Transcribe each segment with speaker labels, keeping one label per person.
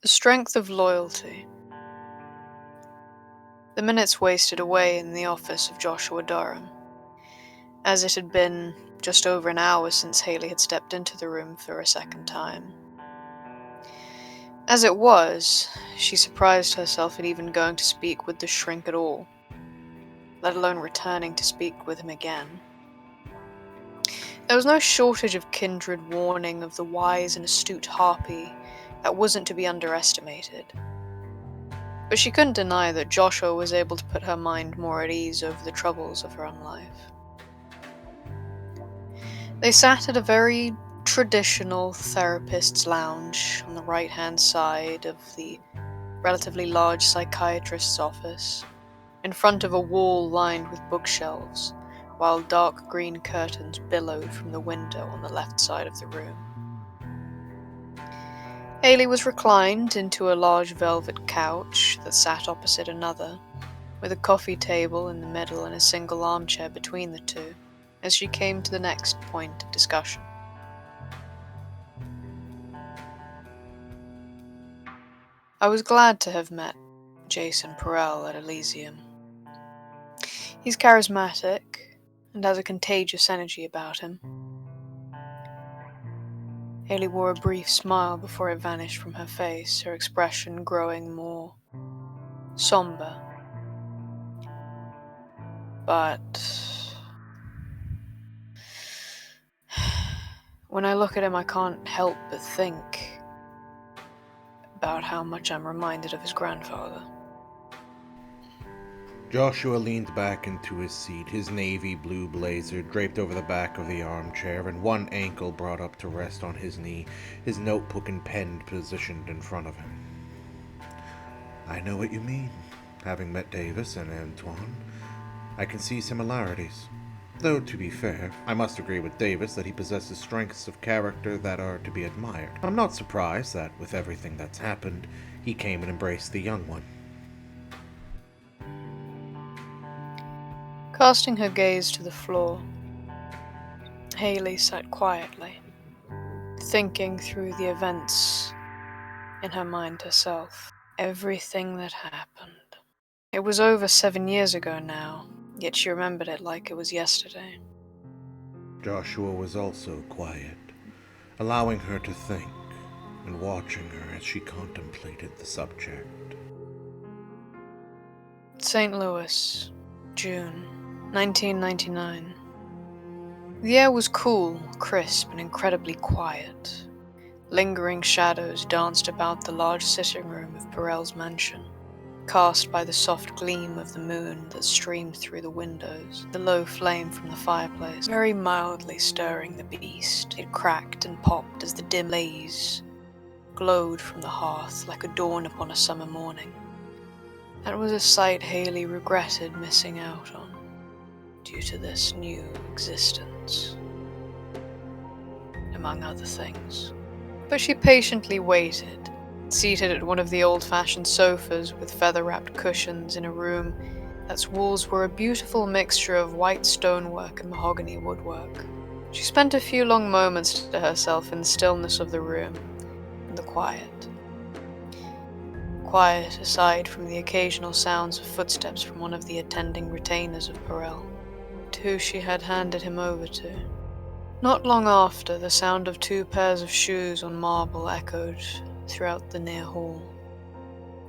Speaker 1: The strength of loyalty. The minutes wasted away in the office of Joshua Durham, as it had been just over an hour since Haley had stepped into the room for a second time. As it was, she surprised herself at even going to speak with the shrink at all, let alone returning to speak with him again. There was no shortage of kindred warning of the wise and astute harpy that wasn't to be underestimated. But she couldn't deny that Joshua was able to put her mind more at ease over the troubles of her own life. They sat at a very traditional therapist's lounge on the right-hand side of the relatively large psychiatrist's office, in front of a wall lined with bookshelves, while dark green curtains billowed from the window on the left side of the room. Haley was reclined into a large velvet couch that sat opposite another, with a coffee table in the middle and a single armchair between the two, as she came to the next point of discussion. I was glad to have met Jason Perel at Elysium. He's charismatic and has a contagious energy about him. Haley wore a brief smile before it vanished from her face, her expression growing more somber. But when I look at him, I can't help but think about how much I'm reminded of his grandfather.
Speaker 2: Joshua leaned back into his seat, his navy blue blazer draped over the back of the armchair and one ankle brought up to rest on his knee, his notebook and pen positioned in front of him. I know what you mean. Having met Davis and Antoine, I can see similarities. Though, to be fair, I must agree with Davis that he possesses strengths of character that are to be admired. I'm not surprised that, with everything that's happened, he came and embraced the young one.
Speaker 1: Casting her gaze to the floor, Haley sat quietly, thinking through the events in her mind herself. Everything that happened. It was over 7 years ago now, yet she remembered it like it was yesterday.
Speaker 2: Joshua was also quiet, allowing her to think and watching her as she contemplated the subject.
Speaker 1: St. Louis, June 1999. The air was cool, crisp, and incredibly quiet. Lingering shadows danced about the large sitting room of Perel's mansion, cast by the soft gleam of the moon that streamed through the windows, the low flame from the fireplace, very mildly stirring the beast. It cracked and popped as the dim blaze glowed from the hearth like a dawn upon a summer morning. That was a sight Haley regretted missing out on, due to this new existence, among other things. But she patiently waited, seated at one of the old-fashioned sofas with feather-wrapped cushions in a room that's walls were a beautiful mixture of white stonework and mahogany woodwork. She spent a few long moments to herself in the stillness of the room and the quiet. Quiet aside from the occasional sounds of footsteps from one of the attending retainers of Perel, to who she had handed him over to. Not long after, the sound of 2 pairs of shoes on marble echoed throughout the near hall.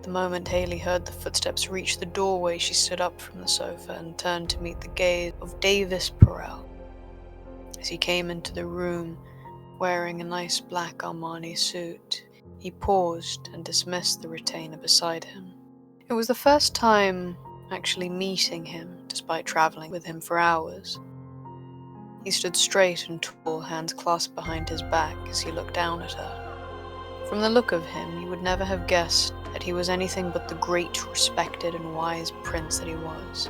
Speaker 1: The moment Haley heard the footsteps reach the doorway, she stood up from the sofa and turned to meet the gaze of Davis Perel as he came into the room wearing a nice black Armani suit. He paused and dismissed the retainer beside him. It was the first time actually meeting him, despite traveling with him for hours. He stood straight and tall, hands clasped behind his back as he looked down at her. From the look of him, you would never have guessed that he was anything but the great, respected, and wise prince that he was.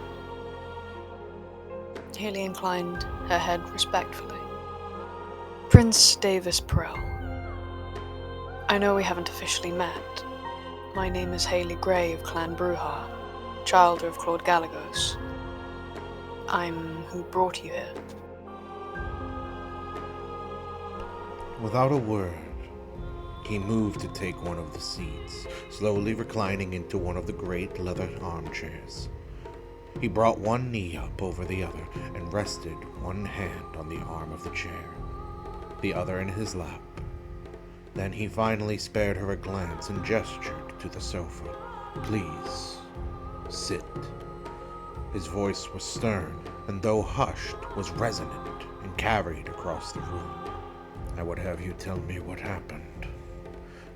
Speaker 1: Haley inclined her head respectfully. Prince Davis Perel. I know we haven't officially met. My name is Haley Gray of Clan Bruja, childer of Claude Galagos. I'm who brought you here.
Speaker 2: Without a word, He moved to take one of the seats, slowly reclining into one of the great leather armchairs. He brought one knee up over the other and rested one hand on the arm of the chair, the other in his lap. Then he finally spared her a glance and gestured to the sofa. "Please, sit." His voice was stern, and though hushed, was resonant and carried across the room. "I would have you tell me what happened.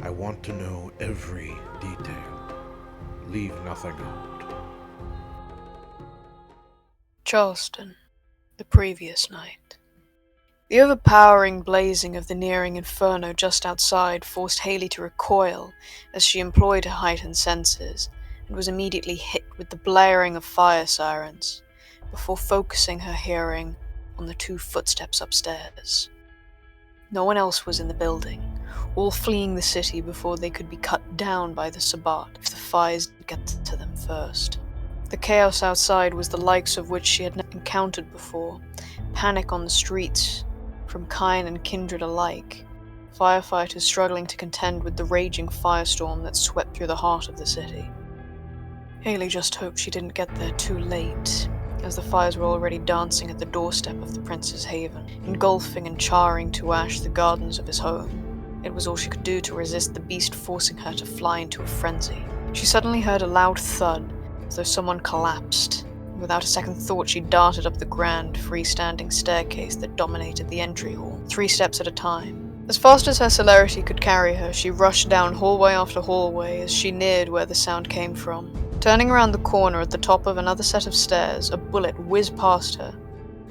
Speaker 2: I want to know every detail. Leave nothing out."
Speaker 1: Charleston, the previous night. The overpowering blazing of the nearing inferno just outside forced Haley to recoil as she employed her heightened senses and was immediately hit with the blaring of fire sirens before focusing her hearing on the 2 footsteps upstairs. No one else was in the building, all fleeing the city before they could be cut down by the Sabbat if the fires did get to them first. The chaos outside was the likes of which she had never encountered before. Panic on the streets, from kind and kindred alike. Firefighters struggling to contend with the raging firestorm that swept through the heart of the city. Haley just hoped she didn't get there too late, as the fires were already dancing at the doorstep of the Prince's Haven, engulfing and charring to ash the gardens of his home. It was all she could do to resist the beast forcing her to fly into a frenzy. She suddenly heard a loud thud, as though someone collapsed. Without a second thought, she darted up the grand, freestanding staircase that dominated the entry hall, 3 steps at a time. As fast as her celerity could carry her, she rushed down hallway after hallway as she neared where the sound came from. Turning around the corner at the top of another set of stairs, a bullet whizzed past her.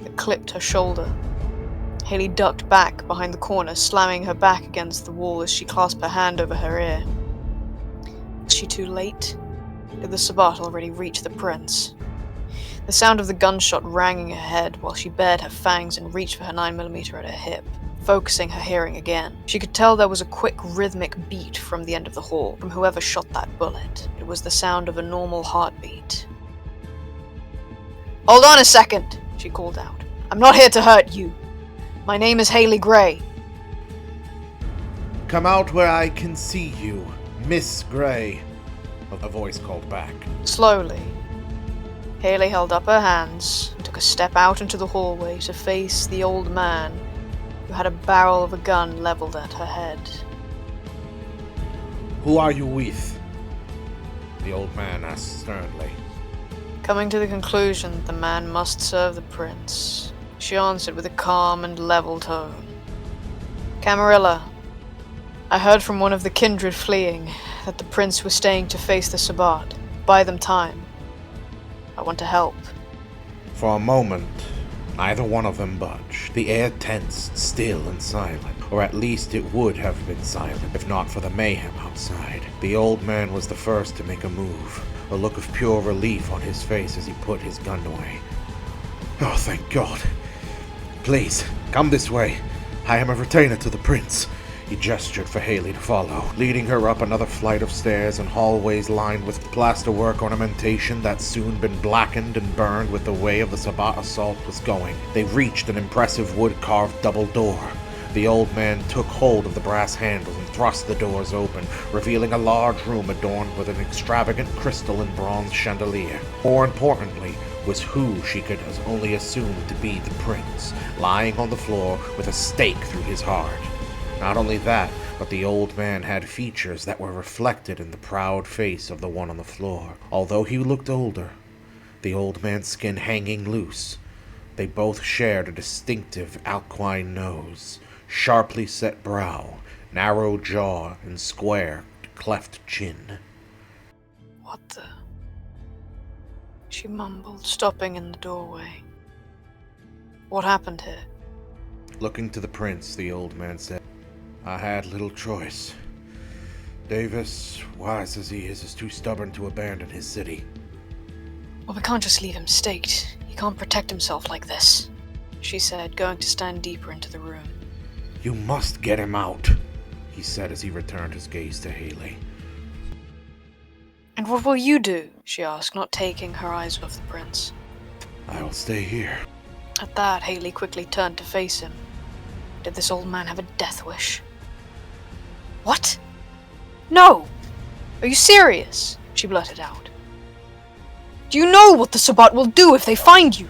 Speaker 1: It clipped her shoulder. Haley ducked back behind the corner, slamming her back against the wall as she clasped her hand over her ear. Was she too late? Did the Sabbat already reach the Prince? The sound of the gunshot rang in her head while she bared her fangs and reached for her 9mm at her hip, focusing her hearing again. She could tell there was a quick rhythmic beat from the end of the hall, from whoever shot that bullet. It was the sound of a normal heartbeat. "Hold on a second," she called out. "I'm not here to hurt you. My name is Haley Gray."
Speaker 2: "Come out where I can see you, Miss Gray," a voice called back.
Speaker 1: Slowly, Haley held up her hands and took a step out into the hallway to face the old man who had a barrel of a gun leveled at her head.
Speaker 2: "Who are you with?" the old man asked sternly.
Speaker 1: Coming to the conclusion that the man must serve the Prince, she answered with a calm and level tone. "Camarilla, I heard from one of the kindred fleeing that the Prince was staying to face the Sabbat. Buy them time. I want to help."
Speaker 2: For a moment, neither one of them budged. The air tensed, still and silent. Or at least it would have been silent, if not for the mayhem outside. The old man was the first to make a move, a look of pure relief on his face as he put his gun away. "Oh, thank God. Please, come this way. I am a retainer to the Prince." He gestured for Haley to follow, leading her up another flight of stairs and hallways lined with plasterwork ornamentation that soon been blackened and burned with the way of the Sabbat assault was going. They reached an impressive wood-carved double door. The old man took hold of the brass handles and thrust the doors open, revealing a large room adorned with an extravagant crystal and bronze chandelier. More importantly, was who she could only assume to be the Prince, lying on the floor with a stake through his heart. Not only that, but the old man had features that were reflected in the proud face of the one on the floor. Although he looked older, the old man's skin hanging loose, they both shared a distinctive alpine nose, sharply set brow, narrow jaw, and square, cleft chin.
Speaker 1: "What the?" she mumbled, stopping in the doorway. "What happened here?"
Speaker 2: Looking to the Prince, the old man said, "I had little choice. Davis, wise as he is too stubborn to abandon his city."
Speaker 1: "Well, we can't just leave him staked. He can't protect himself like this," she said, going to stand deeper into the room.
Speaker 2: "You must get him out," he said as he returned his gaze to Haley.
Speaker 1: "And what will you do?" she asked, not taking her eyes off the Prince.
Speaker 2: "I'll stay here."
Speaker 1: At that, Haley quickly turned to face him. Did this old man have a death wish? What? No! Are you serious? She blurted out. Do you know what the Sabbat will do if they find you?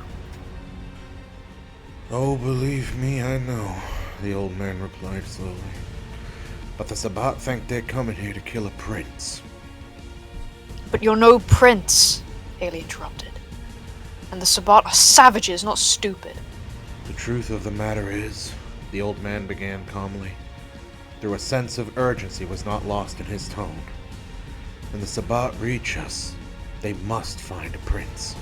Speaker 2: Oh, believe me, I know, the old man replied slowly. But the Sabbat think they're coming here to kill a prince.
Speaker 1: But you're no prince, Haley interrupted. And the Sabbat are savages, not stupid.
Speaker 2: The truth of the matter is, the old man began calmly, though a sense of urgency was not lost in his tone. When the Sabbat reach us, they must find a prince,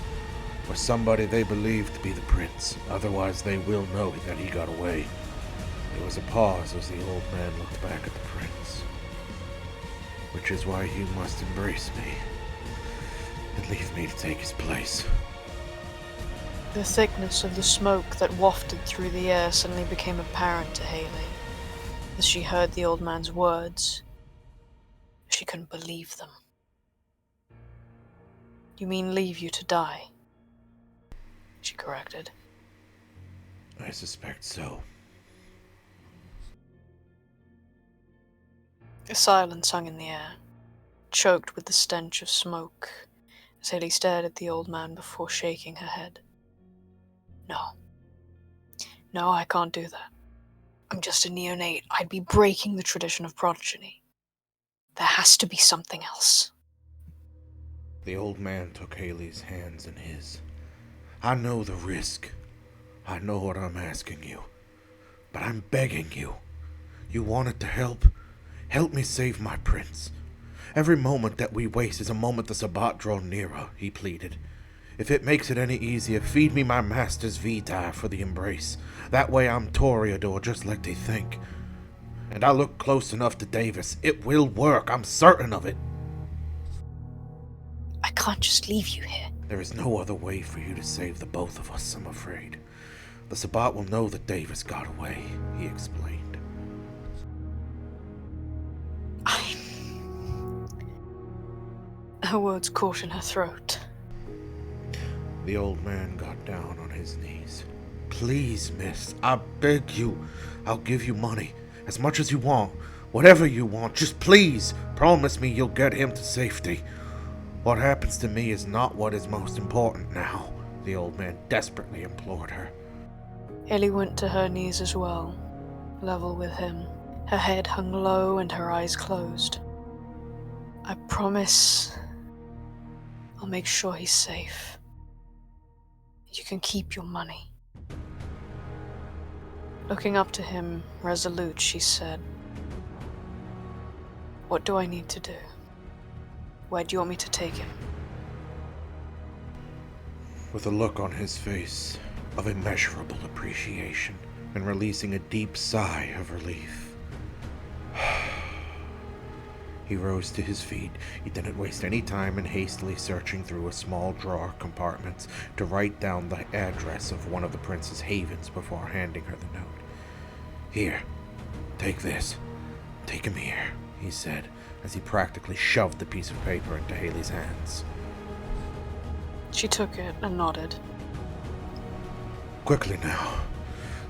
Speaker 2: or somebody they believe to be the prince. Otherwise they will know that he got away. There was a pause as the old man looked back at the prince. Which is why you must embrace me, and leave me to take his place.
Speaker 1: The thickness of the smoke that wafted through the air suddenly became apparent to Haley as she heard the old man's words. She couldn't believe them. You mean leave you to die? She corrected.
Speaker 2: I suspect so.
Speaker 1: A silence hung in the air, choked with the stench of smoke, as Haley stared at the old man before shaking her head. No, I can't do that. I'm just a neonate. I'd be breaking the tradition of progeny. There has to be something else.
Speaker 2: The old man took Haley's hands in his. I know the risk. I know what I'm asking you. But I'm begging you. You wanted to help? Help me save my prince. Every moment that we waste is a moment the Sabbat draw nearer, he pleaded. If it makes it any easier, feed me my master's vitae for the embrace. That way I'm Toreador just like they think. And I look close enough to Davis. It will work, I'm certain of it.
Speaker 1: I can't just leave you here.
Speaker 2: There is no other way for you to save the both of us, I'm afraid. The Sabbat will know that Davis got away, he explained.
Speaker 1: Her words caught in her throat.
Speaker 2: The old man got down on his knees. Please, miss, I beg you. I'll give you money, as much as you want, whatever you want. Just please, promise me you'll get him to safety. What happens to me is not what is most important now, the old man desperately implored her.
Speaker 1: Ellie went to her knees as well, level with him. Her head hung low and her eyes closed. I promise I'll make sure he's safe. You can keep your money. Looking up to him, resolute, she said, What do I need to do? Where do you want me to take him?
Speaker 2: With a look on his face of immeasurable appreciation and releasing a deep sigh of relief, he rose to his feet. He didn't waste any time in hastily searching through a small drawer compartment to write down the address of one of the prince's havens before handing her the note. Here, take this. Take him here, he said, as he practically shoved the piece of paper into Haley's hands.
Speaker 1: She took it and nodded.
Speaker 2: Quickly now.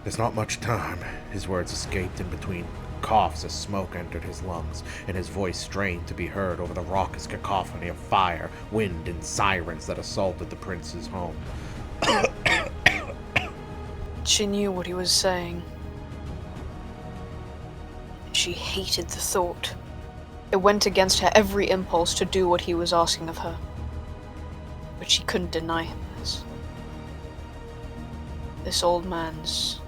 Speaker 2: There's not much time. His words escaped in between coughs as smoke entered his lungs, and his voice strained to be heard over the raucous cacophony of fire, wind, and sirens that assaulted the prince's home.
Speaker 1: She knew what he was saying. She hated the thought. It went against her every impulse to do what he was asking of her. But she couldn't deny him this. This old man's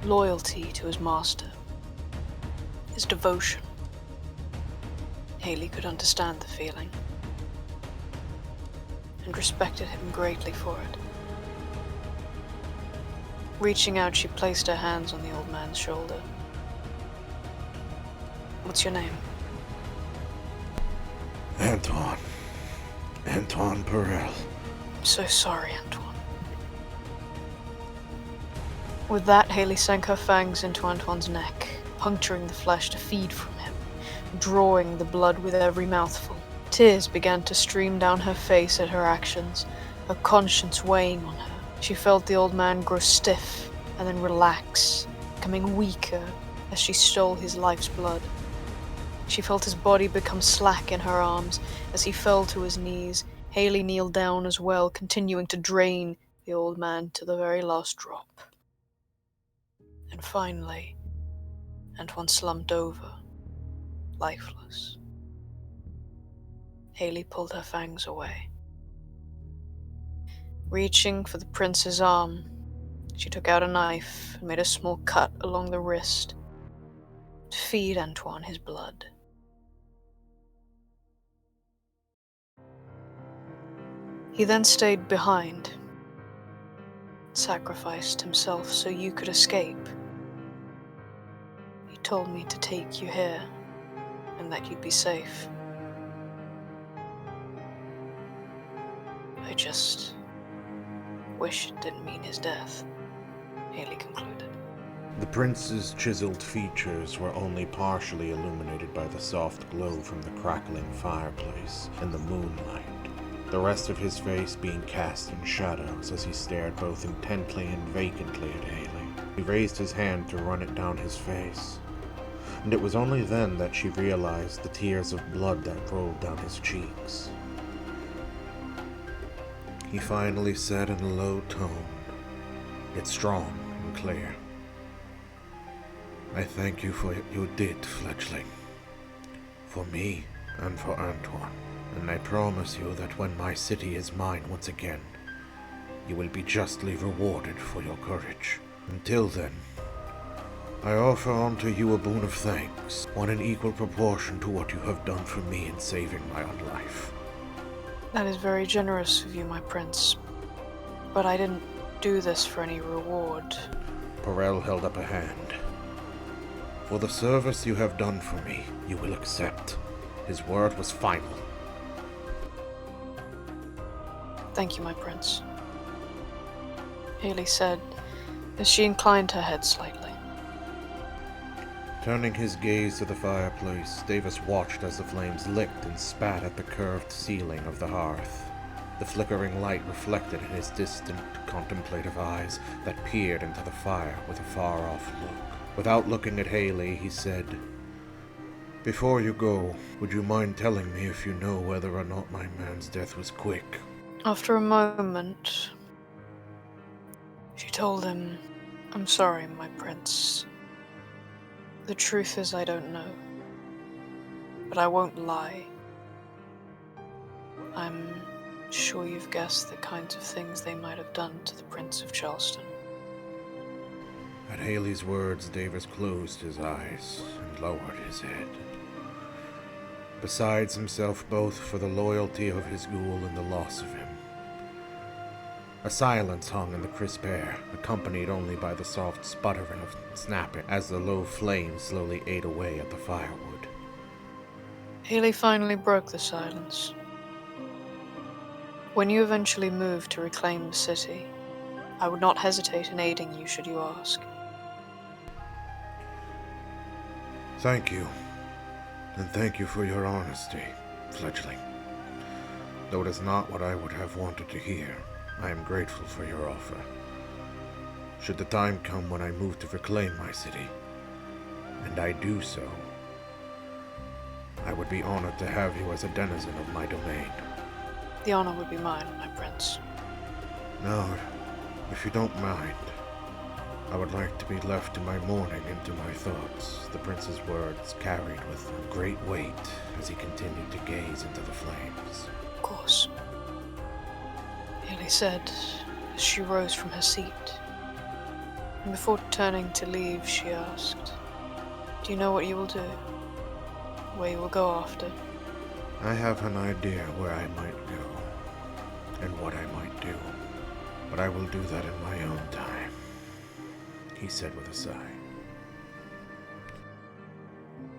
Speaker 1: loyalty to his master. His devotion. Haley could understand the feeling, and respected him greatly for it. Reaching out, she placed her hands on the old man's shoulder. What's your name?
Speaker 2: Antoine. Antoine Perel.
Speaker 1: I'm so sorry, Antoine. With that, Haley sank her fangs into Antoine's neck, puncturing the flesh to feed from him, drawing the blood with every mouthful. Tears began to stream down her face at her actions, her conscience weighing on her. She felt the old man grow stiff and then relax, becoming weaker as she stole his life's blood. She felt his body become slack in her arms as he fell to his knees. Haley kneeled down as well, continuing to drain the old man to the very last drop. And finally, Antoine slumped over, lifeless. Haley pulled her fangs away. Reaching for the prince's arm, she took out a knife and made a small cut along the wrist to feed Antoine his blood. He then stayed behind, sacrificed himself so you could escape. He told me to take you here and that you'd be safe. I just wish it didn't mean his death, Haley concluded.
Speaker 2: The prince's chiseled features were only partially illuminated by the soft glow from the crackling fireplace and the moonlight, the rest of his face being cast in shadows as he stared both intently and vacantly at Haley. He raised his hand to run it down his face, and it was only then that she realized the tears of blood that rolled down his cheeks. He finally said in a low tone, yet strong and clear, "I thank you for what you did, fledgling, for me and for Antoine, and I promise you that when my city is mine once again, you will be justly rewarded for your courage. Until then, I offer unto you a boon of thanks, one in equal proportion to what you have done for me in saving my own life."
Speaker 1: That is very generous of you, my prince, but I didn't do this for any reward.
Speaker 2: Perel held up a hand. "For the service you have done for me, you will accept." His word was final.
Speaker 1: Thank you, my prince, Haley said as she inclined her head slightly.
Speaker 2: Turning his gaze to the fireplace, Davis watched as the flames licked and spat at the curved ceiling of the hearth. The flickering light reflected in his distant, contemplative eyes that peered into the fire with a far-off look. Without looking at Haley, he said, "Before you go, would you mind telling me if you know whether or not my man's death was quick?"
Speaker 1: After a moment, she told him, "I'm sorry, my prince. The truth is I don't know, but I won't lie. I'm sure you've guessed the kinds of things they might have done to the Prince of Charleston."
Speaker 2: At Haley's words, Davis closed his eyes and lowered his head. Besides himself both for the loyalty of his ghoul and the loss of him, a silence hung in the crisp air, accompanied only by the soft sputtering of snapping as the low flames slowly ate away at the firewood.
Speaker 1: Haley finally broke the silence. "When you eventually move to reclaim the city, I would not hesitate in aiding you should you ask."
Speaker 2: "Thank you, and thank you for your honesty, fledgling. Though it is not what I would have wanted to hear, I am grateful for your offer. Should the time come when I move to reclaim my city, and I do so, I would be honored to have you as a denizen of my domain."
Speaker 1: The honor would be mine, my prince.
Speaker 2: Now, if you don't mind, I would like to be left to my mourning and to my thoughts. The prince's words carried with great weight as he continued to gaze into the flames.
Speaker 1: Of course, Haley said as she rose from her seat. And before turning to leave, she asked, "Do you know what you will do? Where you will go after?"
Speaker 2: I have an idea where I might go, and what I might do, but I will do that in my own time," he said with a sigh.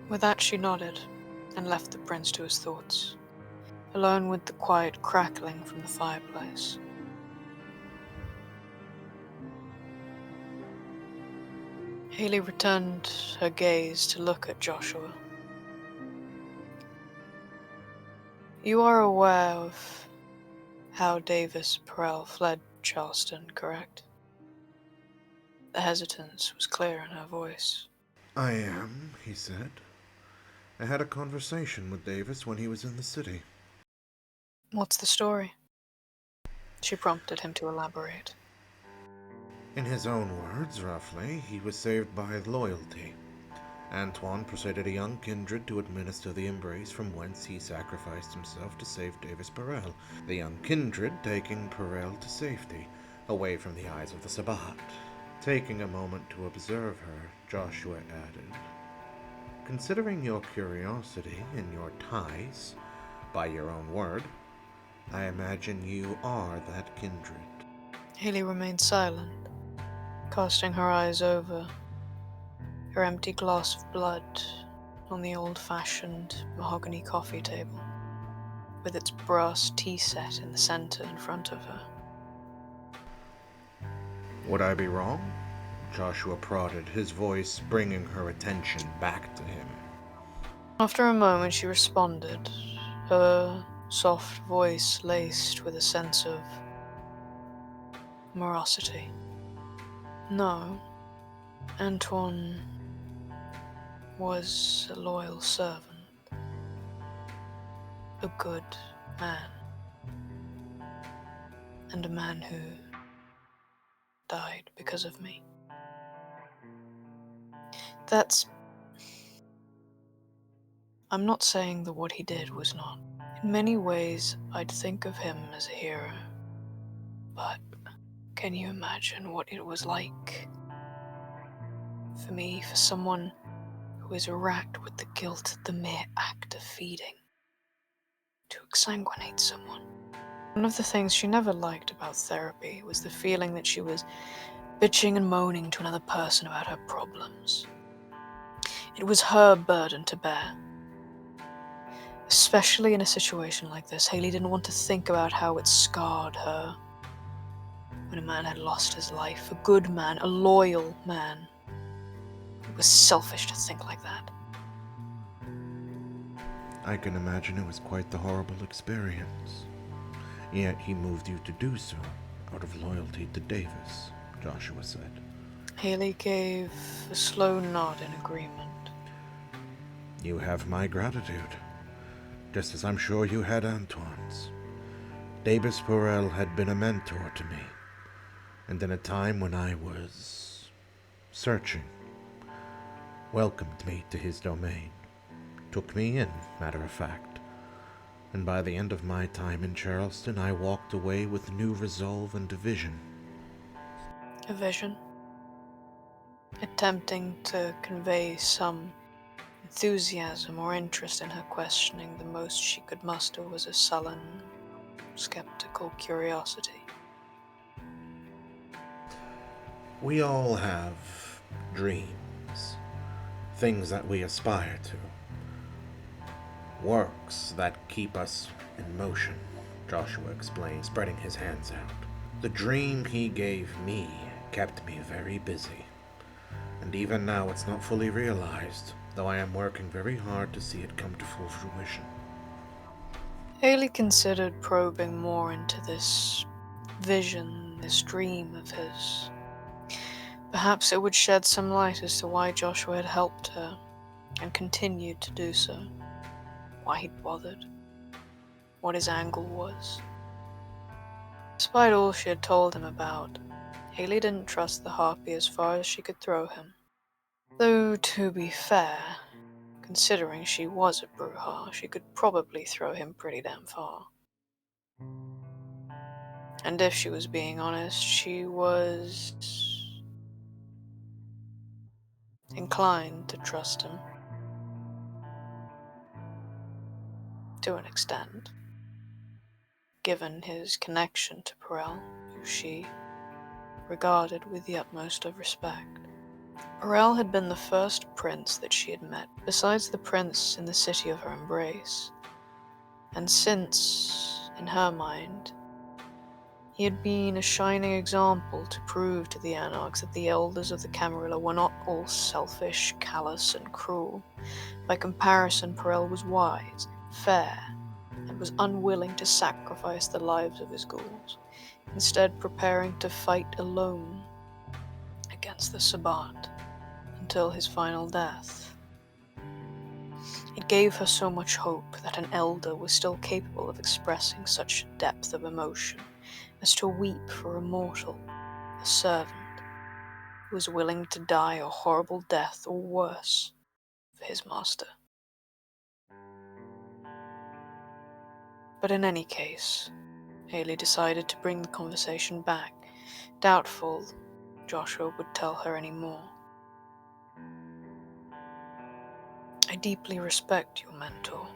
Speaker 1: With that, she nodded and left the prince to his thoughts, alone with the quiet crackling from the fireplace. Haley returned her gaze to look at Joshua. "You are aware of how Davis Perel fled Charleston, correct?" The hesitance was clear in her voice.
Speaker 2: "I am," he said. I had a conversation with Davis when he was in the city.
Speaker 1: What's the story? She prompted him to elaborate.
Speaker 2: In his own words, roughly, he was saved by loyalty. Antoine persuaded a young kindred to administer the embrace, from whence he sacrificed himself to save Davis Perel, the young kindred taking Perel to safety, away from the eyes of the Sabbat. Taking a moment to observe her, Joshua added, "Considering your curiosity and your ties, by your own word, I imagine you are that kindred."
Speaker 1: Haley remained silent, casting her eyes over her empty glass of blood on the old-fashioned mahogany coffee table, with its brass tea set in the center in front of her.
Speaker 2: "Would I be wrong?" Joshua prodded, his voice bringing her attention back to him.
Speaker 1: After a moment she responded, her soft voice laced with a sense of morosity. "No, Antoine was a loyal servant, a good man, and a man who died because of me. I'm not saying that what he did was not. In many ways, I'd think of him as a hero. But can you imagine what it was like for me, for someone who is racked with the guilt of the mere act of feeding, to exsanguinate someone?" One of the things she never liked about therapy was the feeling that she was bitching and moaning to another person about her problems. It was her burden to bear. Especially in a situation like this, Haley didn't want to think about how it scarred her when a man had lost his life, a good man, a loyal man. It was selfish to think like that.
Speaker 2: "I can imagine it was quite the horrible experience. Yet he moved you to do so, out of loyalty to Davis," Joshua said.
Speaker 1: Haley gave a slow nod in agreement.
Speaker 2: "You have my gratitude, just as I'm sure you had Antoine's. Davis Perel had been a mentor to me, and in a time when I was searching, welcomed me to his domain, took me in, matter of fact, and by the end of my time in Charleston, I walked away with new resolve and a vision."
Speaker 1: A vision, attempting to convey some enthusiasm or interest in her questioning. The most she could muster was a sullen, skeptical curiosity.
Speaker 2: "We all have dreams, things that we aspire to, works that keep us in motion," Joshua explained, spreading his hands out. "The dream he gave me kept me very busy, and even now it's not fully realized, though I am working very hard to see it come to full fruition."
Speaker 1: Haley considered probing more into this vision, this dream of his. Perhaps it would shed some light as to why Joshua had helped her and continued to do so, why he'd bothered, what his angle was. Despite all she had told him about, Haley didn't trust the harpy as far as she could throw him. Though, to be fair, considering she was a Bruja, she could probably throw him pretty damn far. And if she was being honest, she was inclined to trust him. To an extent, given his connection to Perel, who she regarded with the utmost of respect. Perel had been the first prince that she had met, besides the prince in the city of her embrace. And since, in her mind, he had been a shining example to prove to the Anarchs that the elders of the Camarilla were not all selfish, callous, and cruel. By comparison, Perel was wise, fair, and was unwilling to sacrifice the lives of his ghouls, instead preparing to fight alone against the Sabbat until his final death. It gave her so much hope that an elder was still capable of expressing such depth of emotion as to weep for a mortal, a servant, who was willing to die a horrible death or worse for his master. But in any case, Haley decided to bring the conversation back, doubtful Joshua would tell her any more. I deeply respect your mentor.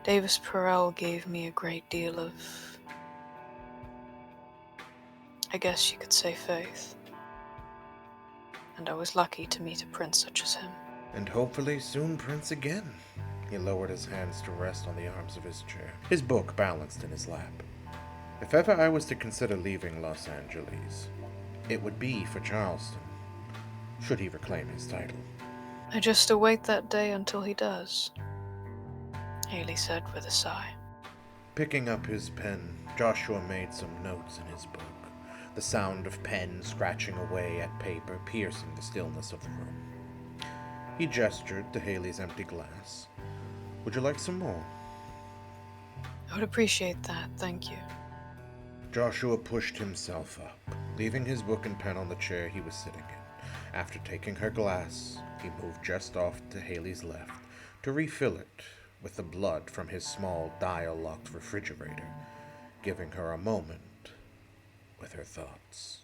Speaker 1: Davis Perel gave me a great deal of, I guess you could say, faith. And I was lucky to meet a prince such as him.
Speaker 2: And hopefully soon prince again. He lowered his hands to rest on the arms of his chair, his book balanced in his lap. If ever I was to consider leaving Los Angeles, it would be for Charleston, should he reclaim his title.
Speaker 1: I just await that day until he does, Haley said with a sigh.
Speaker 2: Picking up his pen, Joshua made some notes in his book, the sound of pen scratching away at paper piercing the stillness of the room. He gestured to Haley's empty glass. Would you like some more?
Speaker 1: I would appreciate that, thank you.
Speaker 2: Joshua pushed himself up, leaving his book and pen on the chair he was sitting in. After taking her glass, he moved just off to Haley's left to refill it with the blood from his small dial-locked refrigerator, giving her a moment with her thoughts.